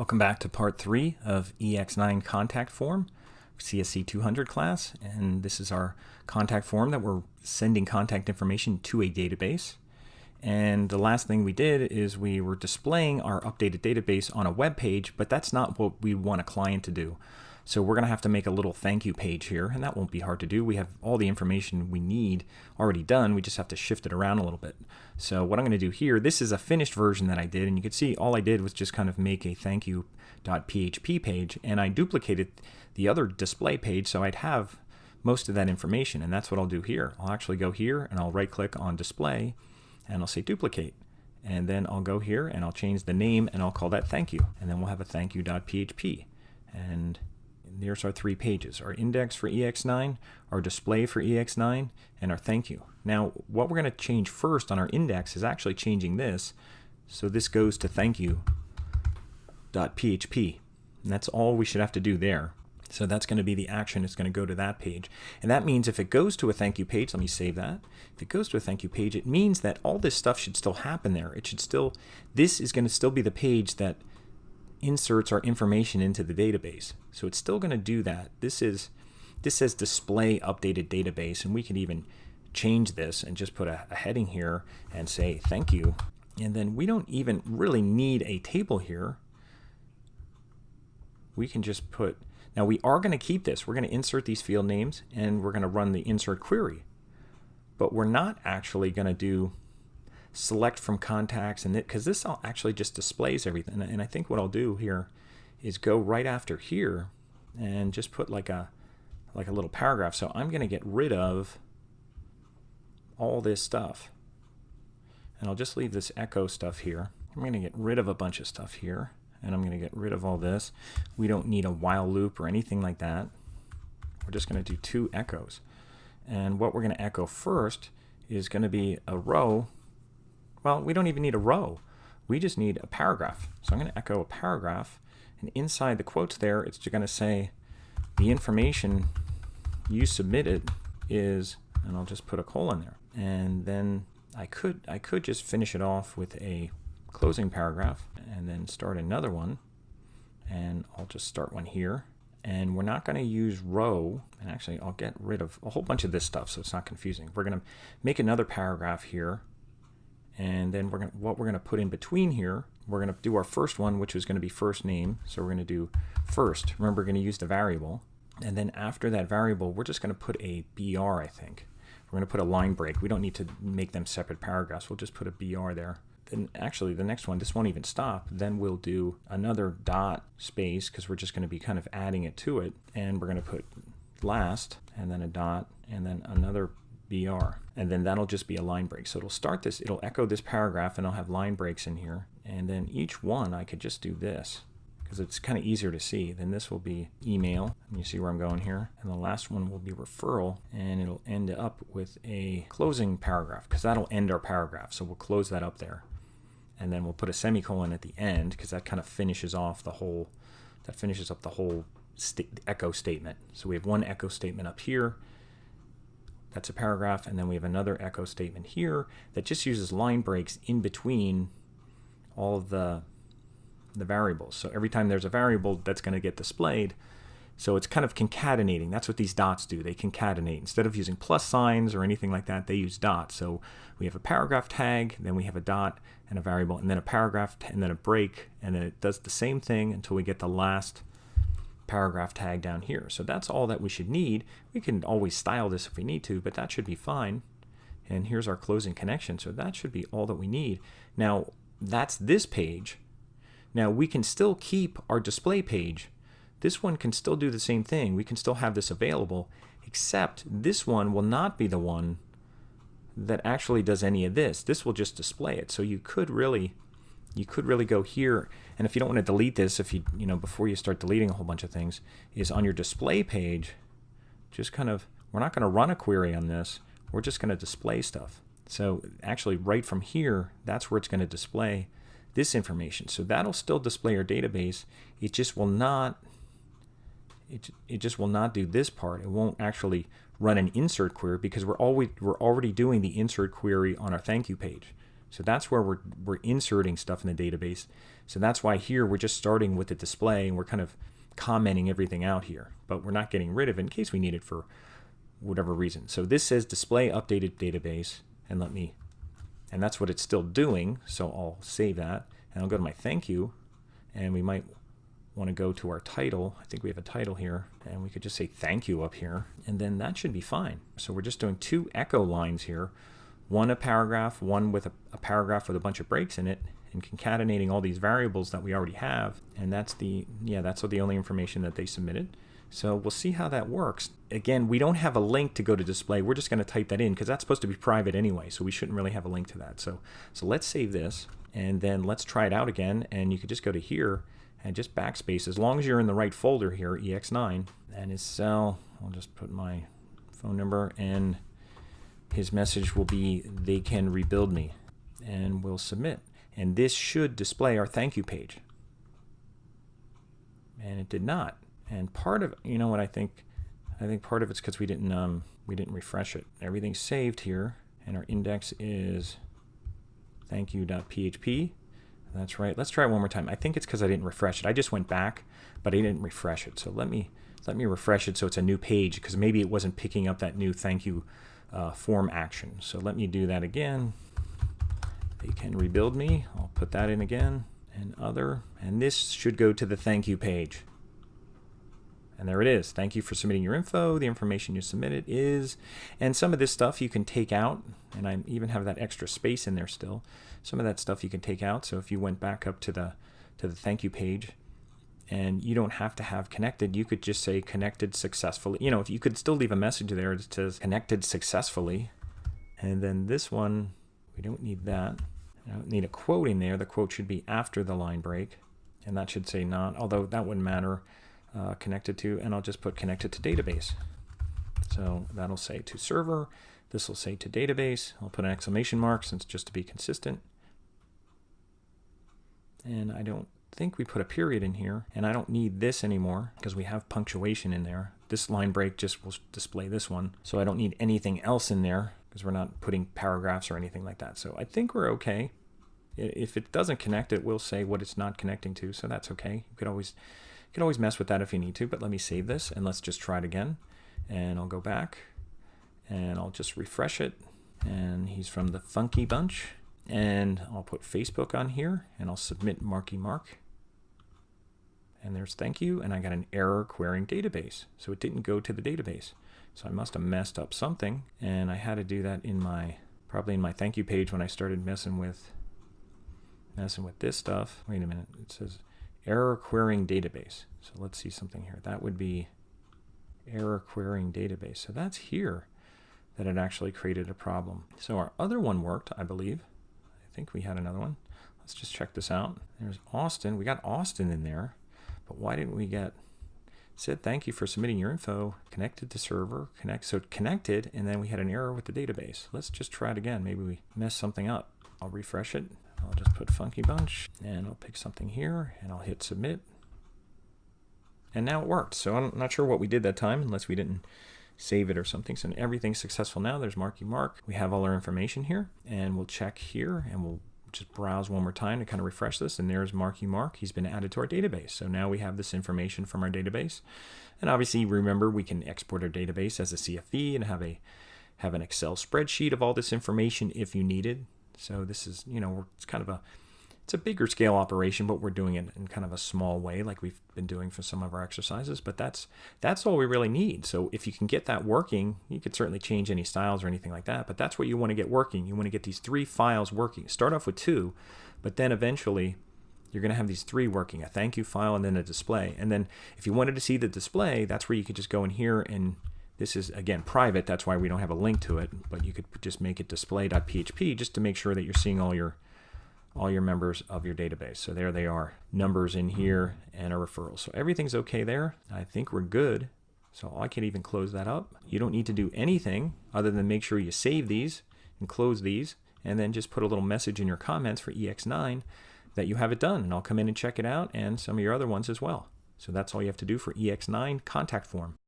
Welcome back to part 3 of EX9 contact form, CSC 200 class, and this is our contact form that we're sending contact information to a database. And the last thing we did is we were displaying our updated database on a web page, but that's not what we want a client to do. So we're going to have to make a little thank you page here, and that won't be hard to do. We have all the information we need already done. We just have to shift it around a little bit. So what I'm going to do here, this is a finished version that I did, and you can see all I did was just kind of make a thankyou.php page, and I duplicated the other display page so I'd have most of that information, and that's what I'll do here. I'll actually go here and I'll right click on display and I'll say duplicate, and then I'll go here and I'll change the name and I'll call that thank you, and then we'll have a thankyou.php. And there's our 3 pages, our index for EX9, our display for EX9, and our thank you. Now what we're going to change first on our index is actually changing this, so this goes to thankyou.php, and that's all we should have to do there. So that's going to be the action. It's going to go to that page, and that means if it goes to a thank you page, let me save that. If it goes to a thank you page, it means that all this stuff should still happen there. It should still, this is going to still be the page that inserts our information into the database. So it's still going to do that. This says display updated database, and we can even change this and just put a heading here and say thank you. And then we don't even really need a table here. We can just put, now we are going to keep this. We're going to insert these field names and we're going to run the insert query. But we're not actually going to do select from contacts, and because this all actually just displays everything. And I think what I'll do here is go right after here and just put like a little paragraph. So I'm going to get rid of all this stuff, and I'll just leave this echo stuff here. I'm going to get rid of a bunch of stuff here, and I'm going to get rid of all this. We don't need a while loop or anything like that. We're just going to do 2 echoes, and what we're going to echo first is going to be a row. Well, we don't even need a row. We just need a paragraph. So I'm going to echo a paragraph, and inside the quotes there, it's going to say the information you submitted is, and I'll just put a colon there. And then I could just finish it off with a closing paragraph and then start another one. And I'll just start one here. And we're not going to use row, and actually I'll get rid of a whole bunch of this stuff so it's not confusing. We're going to make another paragraph here. And then what we're going to put in between here, we're going to do our first one, which is going to be first name. So we're going to do first. Remember, we're going to use the variable. And then after that variable, we're just going to put a BR, I think. We're going to put a line break. We don't need to make them separate paragraphs. We'll just put a BR there. Then actually the next one, this won't even stop. Then we'll do another dot space, because we're just going to be kind of adding it to it. And we're going to put last, and then a dot, and then another BR, and then that'll just be a line break. So it'll start this, it'll echo this paragraph, and I'll have line breaks in here, and then each one I could just do this because it's kind of easier to see. Then this will be email, and you see where I'm going here, and the last one will be referral, and it'll end up with a closing paragraph because that'll end our paragraph. So we'll close that up there, and then we'll put a semicolon at the end because that kind of finishes off the whole, that finishes up the whole echo statement. So we have one echo statement up here. That's a paragraph, and then we have another echo statement here that just uses line breaks in between all of the variables. So every time there's a variable that's going to get displayed, so it's kind of concatenating. That's what these dots do. They concatenate. Instead of using plus signs or anything like that, they use dots. So we have a paragraph tag, then we have a dot and a variable, and then a paragraph, and then a break, and then it does the same thing until we get the last paragraph tag down here. So that's all that we should need. We can always style this if we need to, but that should be fine. And here's our closing connection, so that should be all that we need. Now that's this page. Now we can still keep our display page. This one can still do the same thing. We can still have this available, except this one will not be the one that actually does any of this. This will just display it. So you could really go here, and if you don't want to delete this, if you before you start deleting a whole bunch of things, is on your display page, just kind of, we're not going to run a query on this, we're just going to display stuff. So actually right from here, that's where it's going to display this information. So that'll still display our database. It just will not, it just will not do this part. It won't actually run an insert query because we're already doing the insert query on our thank you page. So that's where we're inserting stuff in the database. So that's why here we're just starting with the display and we're kind of commenting everything out here, but we're not getting rid of it in case we need it for whatever reason. So this says display updated database, and and that's what it's still doing. So I'll save that and I'll go to my thank you, and we might want to go to our title. I think we have a title here, and we could just say thank you up here, and then that should be fine. So we're just doing 2 echo lines here, one a paragraph, one with a paragraph with a bunch of breaks in it, and concatenating all these variables that we already have. And that's the only information that they submitted. So we'll see how that works. Again, we don't have a link to go to display. We're just going to type that in because that's supposed to be private anyway, so we shouldn't really have a link to that. So let's save this, and then let's try it out again. And you could just go to here and just backspace as long as you're in the right folder here, EX9, and his cell. I'll just put my phone number, and his message will be they can rebuild me, and we'll submit. And this should display our thank you page. And it did not. And part of, you know what I think part of it's because we didn't refresh it. Everything's saved here, and our index is thankyou.php. That's right. Let's try it one more time. I think it's because I didn't refresh it. I just went back, but I didn't refresh it. So let me refresh it so it's a new page, because maybe it wasn't picking up that new thank you form action. So let me do that again. They can rebuild me. I'll put that in again, and other, and this should go to the thank you page. And there it is. Thank you for submitting your info. The information you submitted is, and some of this stuff you can take out, and I even have that extra space in there still. Some of that stuff you can take out. So if you went back up to the thank you page, and you don't have to have connected, you could just say connected successfully. You know, if you could still leave a message there that says connected successfully. And then this one, we don't need that. I don't need a quote in there. The quote should be after the line break, and that should say not, although that wouldn't matter. Connected to, and I'll just put connected to database. So that'll say to server. This will say to database. I'll put an exclamation mark just to be consistent. And I don't think we put a period in here, and I don't need this anymore because we have punctuation in there. This line break just will display this one, so I don't need anything else in there because we're not putting paragraphs or anything like that. So I think we're okay. If it doesn't connect, it will say what it's not connecting to, so that's okay. You could always mess with that if you need to, but let me save this and let's just try it again. And I'll go back and I'll just refresh it. And he's from the Funky Bunch. And I'll put Facebook on here and I'll submit Marky Mark. And there's thank you. And I got an error querying database. So it didn't go to the database. So I must have messed up something. And I had to do that probably in my thank you page when I started messing with this stuff. Wait a minute. It says error querying database. So let's see something here. That would be error querying database. So that's here that it actually created a problem. So our other one worked, I believe. I think we had another one. Let's just check this out. There's Austin. We got Austin in there, but why didn't we get said thank you for submitting your info, connected to server, so it connected, and then we had an error with the database. Let's just try it again. Maybe we messed something up. I'll refresh it. I'll just put Funky Bunch, and I'll pick something here, and I'll hit submit. And now it worked. So I'm not sure what we did that time, unless we didn't save it or something. So everything's successful now. There's Marky Mark. We have all our information here, and we'll check here, and we'll just browse one more time to kind of refresh this. And there's Marky Mark. He's been added to our database. So now we have this information from our database. And obviously, remember, we can export our database as a CSV and have an Excel spreadsheet of all this information if you needed. So this is, it's a bigger scale operation, but we're doing it in kind of a small way like we've been doing for some of our exercises, but that's all we really need. So if you can get that working, you could certainly change any styles or anything like that, but that's what you want to get working. You want to get these 3 files working. Start off with 2, but then eventually you're going to have these 3 working, a thank you file and then a display. And then if you wanted to see the display, that's where you could just go in here, and this is, again, private. That's why we don't have a link to it, but you could just make it display.php just to make sure that you're seeing all your members of your database. So there they are, numbers in here and a referral. So everything's okay there. I think we're good. So I can even close that up. You don't need to do anything other than make sure you save these and close these, and then just put a little message in your comments for EX9 that you have it done, and I'll come in and check it out, and some of your other ones as well. So that's all you have to do for EX9 contact form.